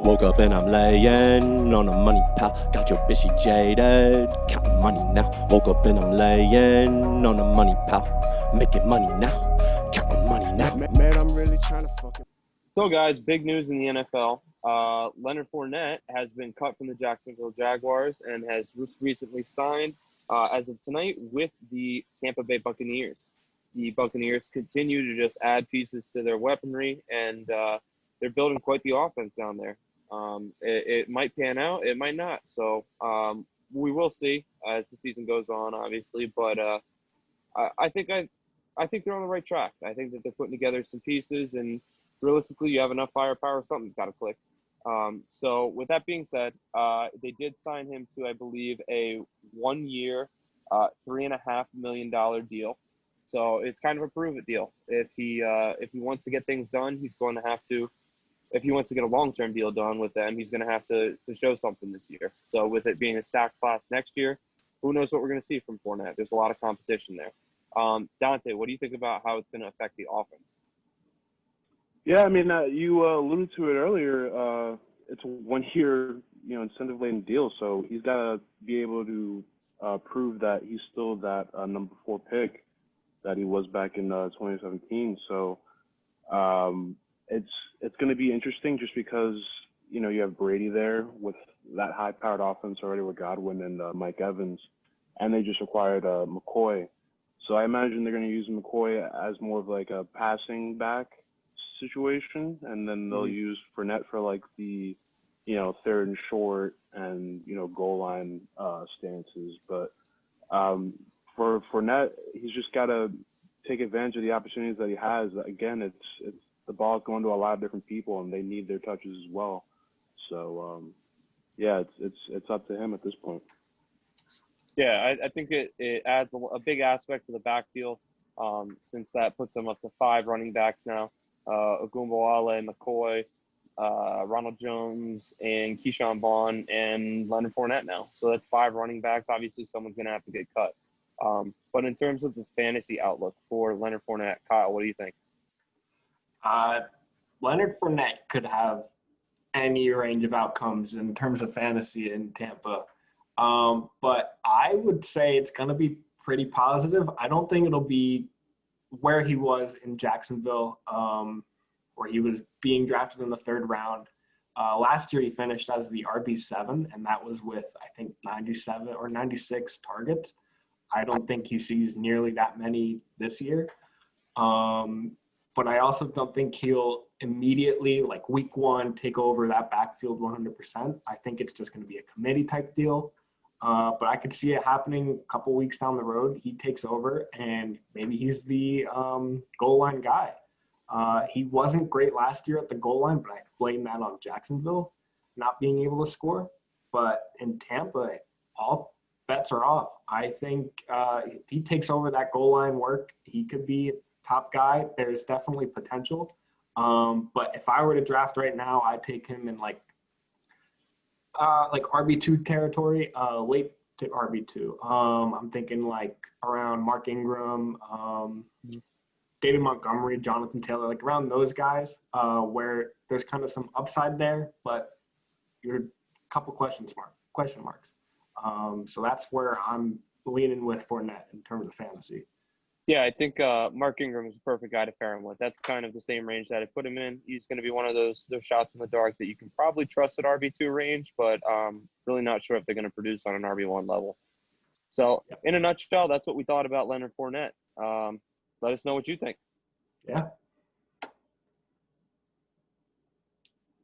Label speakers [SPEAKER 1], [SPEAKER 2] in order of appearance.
[SPEAKER 1] Woke up and I'm laying on the money, pal. Got your bitch, she jaded. Counting money now. Woke up and I'm laying on the money, pal. Making money now. Counting money now.
[SPEAKER 2] Man, I'm really trying to fucking.
[SPEAKER 3] So, guys, big news in the NFL. Leonard Fournette has been cut from the Jacksonville Jaguars and has recently signed, as of tonight, with the Tampa Bay Buccaneers. The Buccaneers continue to just add pieces to their weaponry, and they're building quite the offense down there. It might pan out, it might not. So we will see as the season goes on, obviously. But I think they're on the right track. I think that they're putting together some pieces, and realistically, you have enough firepower, something's got to click. So with that being said, they did sign him to, I believe, a 1-year, $3.5 million deal. So it's kind of a prove-it deal. If he wants to get things done, he's going to have to. If he wants to get a long-term deal done with them, he's going to have to show something this year. So with it being a stacked class next year, who knows what we're going to see from Fournette? There's a lot of competition there. Dante, what do you think about how it's going to affect the offense?
[SPEAKER 4] Yeah, I mean, you alluded to it earlier. It's a 1-year, incentive-laden deal, so he's got to be able to prove that he's still that number 4 pick that he was back in 2017. So it's going to be interesting just because you have Brady there with that high-powered offense already with Godwin and Mike Evans, and they just acquired McCoy. So I imagine they're going to use McCoy as more of like a passing back situation, and then they'll use Fournette for like the third and short and goal line stances. But for Fournette, he's just got to take advantage of the opportunities that he has. Again, it's the ball's going to a lot of different people, and they need their touches as well. So yeah, it's up to him at this point.
[SPEAKER 3] Yeah, I think it adds a big aspect to the backfield, since that puts them up to 5 running backs now. Ogunbowale, McCoy, Ronald Jones, and Keyshawn Vaughn, and Leonard Fournette now. So that's 5 running backs. Obviously, someone's going to have to get cut. But in terms of the fantasy outlook for Leonard Fournette, Kyle, what do you think?
[SPEAKER 5] Leonard Fournette could have any range of outcomes in terms of fantasy in Tampa. But I would say it's going to be pretty positive. I don't think it'll be where he was in Jacksonville, where he was being drafted in the 3rd round. Last year he finished as the RB7, and that was with, I think, 97 or 96 targets. I don't think he sees nearly that many this year. But I also don't think he'll immediately, like week 1, take over that backfield 100%. I think it's just going to be a committee type deal. But I could see it happening a couple weeks down the road. He takes over, and maybe he's the goal line guy. He wasn't great last year at the goal line, but I blame that on Jacksonville not being able to score. But in Tampa, all bets are off. I think if he takes over that goal line work, he could be a top guy. There's definitely potential. But if I were to draft right now, I'd take him in like RB2 territory, late to RB2. I'm thinking like around Mark Ingram, David Montgomery, Jonathan Taylor, like around those guys, where there's kind of some upside there, but you're a couple question marks. So that's where I'm leaning with Fournette in terms of fantasy.
[SPEAKER 3] Yeah, I think Mark Ingram is the perfect guy to pair him with. That's kind of the same range that I put him in. He's going to be one of those shots in the dark that you can probably trust at RB2 range, but really not sure if they're going to produce on an RB1 level. So in a nutshell, that's what we thought about Leonard Fournette. Let us know what you think.
[SPEAKER 5] Yeah.